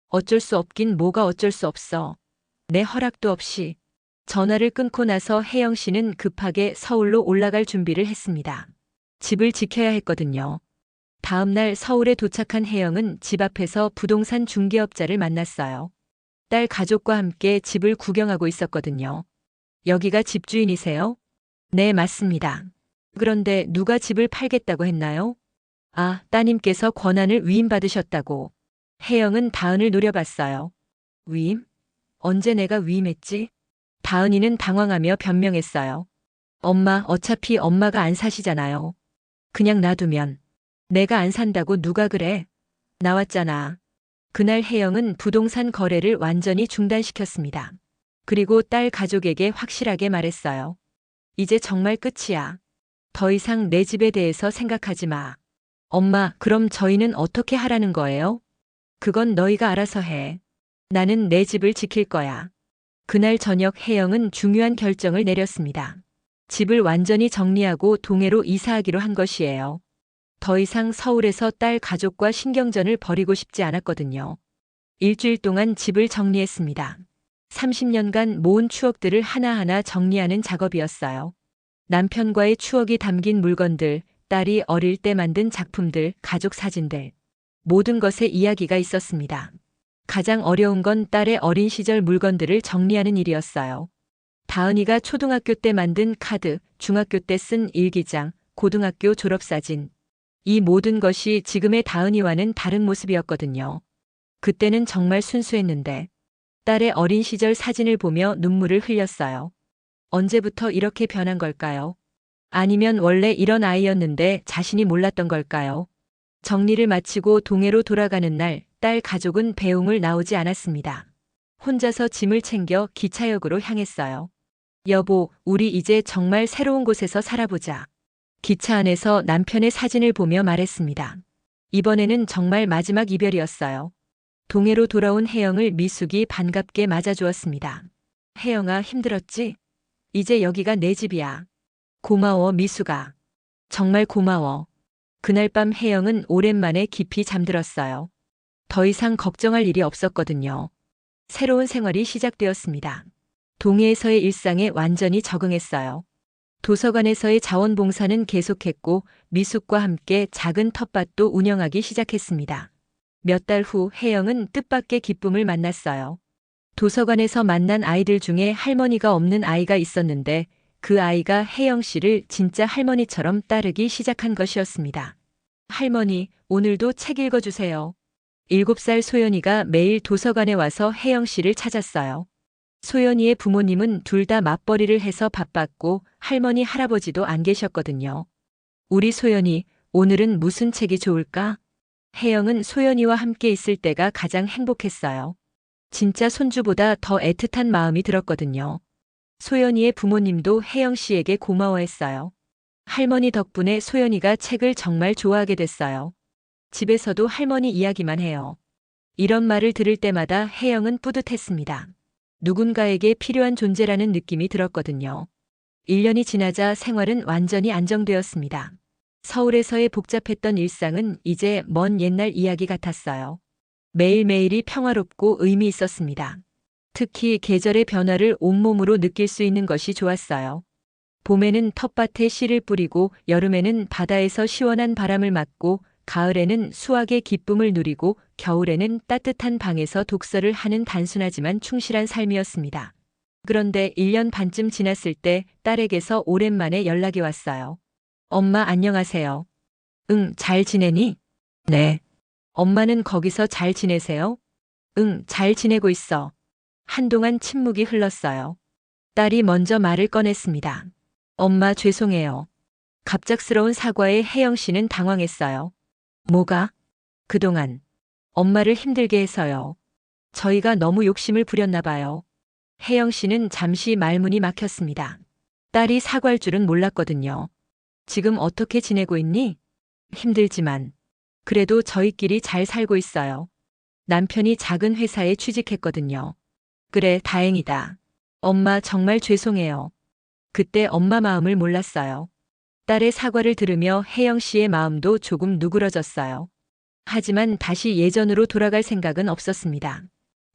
Speaker 1: 어쩔 수 없긴 뭐가 어쩔 수 없어. 내 허락도 없이. 전화를 끊고 나서 혜영 씨는 급하게 서울로 올라갈 준비를 했습니다. 집을 지켜야 했거든요. 다음 날 서울에 도착한 혜영은 집 앞에서 부동산 중개업자를 만났어요. 딸 가족과 함께 집을 구경하고 있었거든요. 여기가 집주인이세요? 네, 맞습니다. 그런데 누가 집을 팔겠다고 했나요? 아, 따님께서 권한을 위임받으셨다고. 혜영은 다은을 노려봤어요. 위임? 언제 내가 위임했지? 다은이는 당황하며 변명했어요. 엄마, 어차피 엄마가 안 사시잖아요. 그냥 놔두면. 내가 안 산다고 누가 그래? 나왔잖아. 그날 혜영은 부동산 거래를 완전히 중단시켰습니다. 그리고 딸 가족에게 확실하게 말했어요. 이제 정말 끝이야. 더 이상 내 집에 대해서 생각하지 마. 엄마, 그럼 저희는 어떻게 하라는 거예요? 그건 너희가 알아서 해. 나는 내 집을 지킬 거야. 그날 저녁 혜영은 중요한 결정을 내렸습니다. 집을 완전히 정리하고 동해로 이사하기로 한 것이에요. 더 이상 서울에서 딸 가족과 신경전을 벌이고 싶지 않았거든요. 일주일 동안 집을 정리했습니다. 30년간 모은 추억들을 하나하나 정리하는 작업이었어요. 남편과의 추억이 담긴 물건들, 딸이 어릴 때 만든 작품들, 가족 사진들. 모든 것에 이야기가 있었습니다. 가장 어려운 건 딸의 어린 시절 물건들을 정리하는 일이었어요. 다은이가 초등학교 때 만든 카드, 중학교 때 쓴 일기장, 고등학교 졸업사진. 이 모든 것이 지금의 다은이와는 다른 모습이었거든요. 그때는 정말 순수했는데 딸의 어린 시절 사진을 보며 눈물을 흘렸어요. 언제부터 이렇게 변한 걸까요? 아니면 원래 이런 아이였는데 자신이 몰랐던 걸까요? 정리를 마치고 동해로 돌아가는 날, 딸 가족은 배웅을 나오지 않았습니다. 혼자서 짐을 챙겨 기차역으로 향했어요. 여보, 우리 이제 정말 새로운 곳에서 살아보자. 기차 안에서 남편의 사진을 보며 말했습니다. 이번에는 정말 마지막 이별이었어요. 동해로 돌아온 혜영을 미숙이 반갑게 맞아주었습니다. 혜영아, 힘들었지? 이제 여기가 내 집이야. 고마워, 미숙아. 정말 고마워. 그날 밤 혜영은 오랜만에 깊이 잠들었어요. 더 이상 걱정할 일이 없었거든요. 새로운 생활이 시작되었습니다. 동해에서의 일상에 완전히 적응했어요. 도서관에서의 자원봉사는 계속했고 미숙과 함께 작은 텃밭도 운영하기 시작했습니다. 몇 달 후 혜영은 뜻밖의 기쁨을 만났어요. 도서관에서 만난 아이들 중에 할머니가 없는 아이가 있었는데 그 아이가 혜영 씨를 진짜 할머니처럼 따르기 시작한 것이었습니다. 할머니, 오늘도 책 읽어주세요. 7살 소연이가 매일 도서관에 와서 혜영 씨를 찾았어요. 소연이의 부모님은 둘 다 맞벌이를 해서 바빴고 할머니, 할아버지도 안 계셨거든요. 우리 소연이, 오늘은 무슨 책이 좋을까? 혜영은 소연이와 함께 있을 때가 가장 행복했어요. 진짜 손주보다 더 애틋한 마음이 들었거든요. 소연이의 부모님도 혜영 씨에게 고마워했어요. 할머니 덕분에 소연이가 책을 정말 좋아하게 됐어요. 집에서도 할머니 이야기만 해요. 이런 말을 들을 때마다 혜영은 뿌듯했습니다. 누군가에게 필요한 존재라는 느낌이 들었거든요. 1년이 지나자 생활은 완전히 안정되었습니다. 서울에서의 복잡했던 일상은 이제 먼 옛날 이야기 같았어요. 매일매일이 평화롭고 의미 있었습니다. 특히 계절의 변화를 온몸으로 느낄 수 있는 것이 좋았어요. 봄에는 텃밭에 씨를 뿌리고 여름에는 바다에서 시원한 바람을 맞고 가을에는 수확의 기쁨을 누리고 겨울에는 따뜻한 방에서 독서를 하는 단순하지만 충실한 삶이었습니다. 그런데 1년 반쯤 지났을 때 딸에게서 오랜만에 연락이 왔어요. 엄마, 안녕하세요. 응, 잘 지내니? 네. 엄마는 거기서 잘 지내세요? 응, 잘 지내고 있어. 한동안 침묵이 흘렀어요. 딸이 먼저 말을 꺼냈습니다. 엄마, 죄송해요. 갑작스러운 사과에 혜영 씨는 당황했어요. 뭐가? 그동안 엄마를 힘들게 해서요. 저희가 너무 욕심을 부렸나 봐요. 혜영 씨는 잠시 말문이 막혔습니다. 딸이 사과할 줄은 몰랐거든요. 지금 어떻게 지내고 있니? 힘들지만 그래도 저희끼리 잘 살고 있어요. 남편이 작은 회사에 취직했거든요. 그래, 다행이다. 엄마, 정말 죄송해요. 그때 엄마 마음을 몰랐어요. 딸의 사과를 들으며 혜영 씨의 마음도 조금 누그러졌어요. 하지만 다시 예전으로 돌아갈 생각은 없었습니다.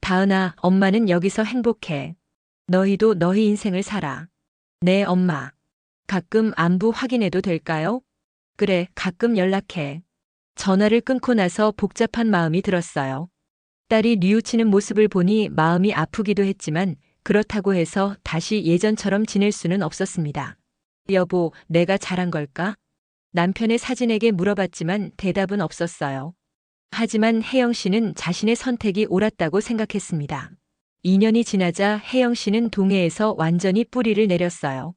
Speaker 1: 다은아, 엄마는 여기서 행복해. 너희도 너희 인생을 살아. 네, 엄마. 가끔 안부 확인해도 될까요? 그래, 가끔 연락해. 전화를 끊고 나서 복잡한 마음이 들었어요. 딸이 뉘우치는 모습을 보니 마음이 아프기도 했지만 그렇다고 해서 다시 예전처럼 지낼 수는 없었습니다. 여보, 내가 잘한 걸까? 남편의 사진에게 물어봤지만 대답은 없었어요. 하지만 혜영 씨는 자신의 선택이 옳았다고 생각했습니다. 2년이 지나자 혜영 씨는 동해에서 완전히 뿌리를 내렸어요.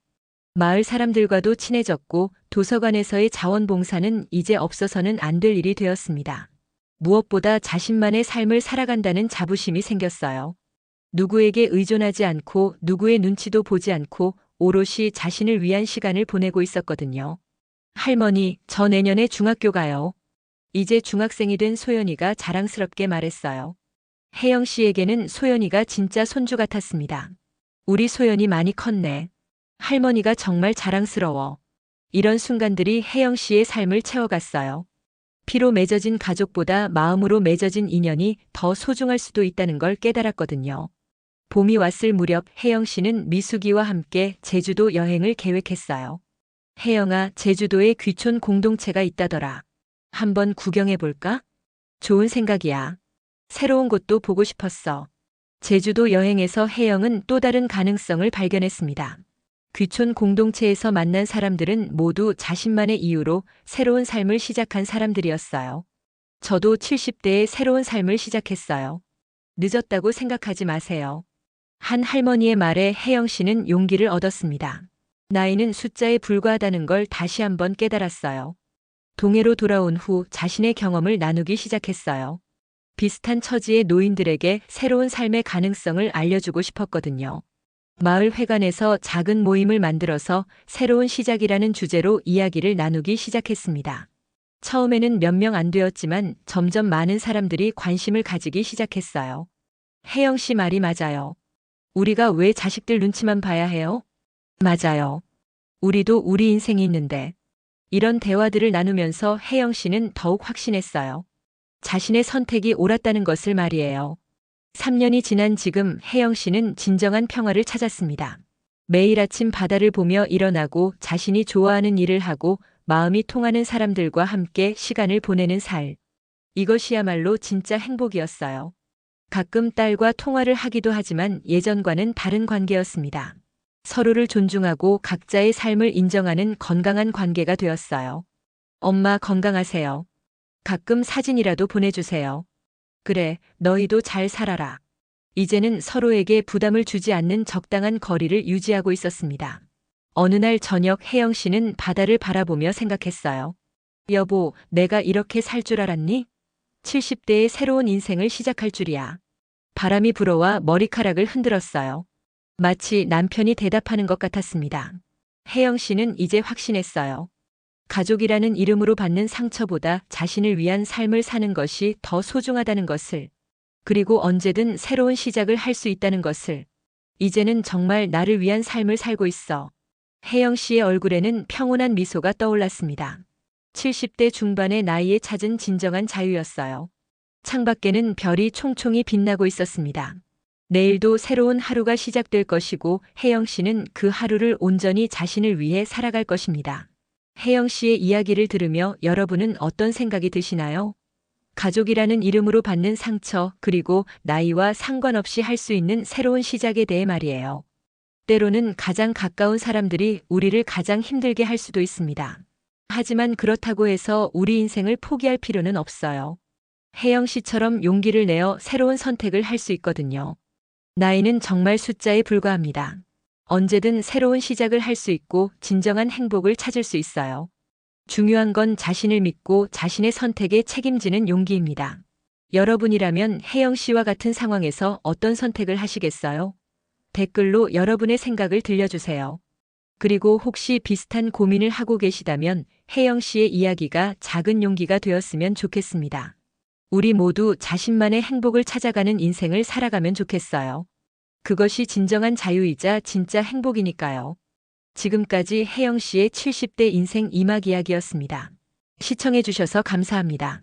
Speaker 1: 마을 사람들과도 친해졌고 도서관에서의 자원봉사는 이제 없어서는 안 될 일이 되었습니다. 무엇보다 자신만의 삶을 살아간다는 자부심이 생겼어요. 누구에게 의존하지 않고 누구의 눈치도 보지 않고 오롯이 자신을 위한 시간을 보내고 있었거든요. 할머니, 저 내년에 중학교 가요. 이제 중학생이 된 소연이가 자랑스럽게 말했어요. 혜영 씨에게는 소연이가 진짜 손주 같았습니다. 우리 소연이 많이 컸네. 할머니가 정말 자랑스러워. 이런 순간들이 혜영 씨의 삶을 채워갔어요. 피로 맺어진 가족보다 마음으로 맺어진 인연이 더 소중할 수도 있다는 걸 깨달았거든요. 봄이 왔을 무렵 혜영 씨는 미숙이와 함께 제주도 여행을 계획했어요. 혜영아, 제주도에 귀촌 공동체가 있다더라. 한번 구경해 볼까? 좋은 생각이야. 새로운 곳도 보고 싶었어. 제주도 여행에서 혜영은 또 다른 가능성을 발견했습니다. 귀촌 공동체에서 만난 사람들은 모두 자신만의 이유로 새로운 삶을 시작한 사람들이었어요. 저도 70대에 새로운 삶을 시작했어요. 늦었다고 생각하지 마세요. 한 할머니의 말에 혜영 씨는 용기를 얻었습니다. 나이는 숫자에 불과하다는 걸 다시 한번 깨달았어요. 동해로 돌아온 후 자신의 경험을 나누기 시작했어요. 비슷한 처지의 노인들에게 새로운 삶의 가능성을 알려주고 싶었거든요. 마을 회관에서 작은 모임을 만들어서 새로운 시작이라는 주제로 이야기를 나누기 시작했습니다. 처음에는 몇 명 안 되었지만 점점 많은 사람들이 관심을 가지기 시작했어요. 혜영 씨 말이 맞아요. 우리가 왜 자식들 눈치만 봐야 해요? 맞아요. 우리도 우리 인생이 있는데. 이런 대화들을 나누면서 혜영 씨는 더욱 확신했어요. 자신의 선택이 옳았다는 것을 말이에요. 3년이 지난 지금 혜영 씨는 진정한 평화를 찾았습니다. 매일 아침 바다를 보며 일어나고 자신이 좋아하는 일을 하고 마음이 통하는 사람들과 함께 시간을 보내는 살. 이것이야말로 진짜 행복이었어요. 가끔 딸과 통화를 하기도 하지만 예전과는 다른 관계였습니다. 서로를 존중하고 각자의 삶을 인정하는 건강한 관계가 되었어요. 엄마 건강하세요. 가끔 사진이라도 보내주세요. 그래, 너희도 잘 살아라. 이제는 서로에게 부담을 주지 않는 적당한 거리를 유지하고 있었습니다. 어느 날 저녁 혜영 씨는 바다를 바라보며 생각했어요. 여보, 내가 이렇게 살 줄 알았니? 70대의 새로운 인생을 시작할 줄이야. 바람이 불어와 머리카락을 흔들었어요. 마치 남편이 대답하는 것 같았습니다. 혜영 씨는 이제 확신했어요. 가족이라는 이름으로 받는 상처보다 자신을 위한 삶을 사는 것이 더 소중하다는 것을, 그리고 언제든 새로운 시작을 할 수 있다는 것을. 이제는 정말 나를 위한 삶을 살고 있어. 혜영 씨의 얼굴에는 평온한 미소가 떠올랐습니다. 70대 중반의 나이에 찾은 진정한 자유였어요. 창밖에는 별이 총총히 빛나고 있었습니다. 내일도 새로운 하루가 시작될 것이고 혜영 씨는 그 하루를 온전히 자신을 위해 살아갈 것입니다. 혜영 씨의 이야기를 들으며 여러분은 어떤 생각이 드시나요? 가족이라는 이름으로 받는 상처, 그리고 나이와 상관없이 할 수 있는 새로운 시작에 대해 말이에요. 때로는 가장 가까운 사람들이 우리를 가장 힘들게 할 수도 있습니다. 하지만 그렇다고 해서 우리 인생을 포기할 필요는 없어요. 혜영 씨처럼 용기를 내어 새로운 선택을 할 수 있거든요. 나이는 정말 숫자에 불과합니다. 언제든 새로운 시작을 할 수 있고 진정한 행복을 찾을 수 있어요. 중요한 건 자신을 믿고 자신의 선택에 책임지는 용기입니다. 여러분이라면 혜영 씨와 같은 상황에서 어떤 선택을 하시겠어요? 댓글로 여러분의 생각을 들려주세요. 그리고 혹시 비슷한 고민을 하고 계시다면 혜영 씨의 이야기가 작은 용기가 되었으면 좋겠습니다. 우리 모두 자신만의 행복을 찾아가는 인생을 살아가면 좋겠어요. 그것이 진정한 자유이자 진짜 행복이니까요. 지금까지 혜영 씨의 70대 인생 이막 이야기였습니다. 시청해 주셔서 감사합니다.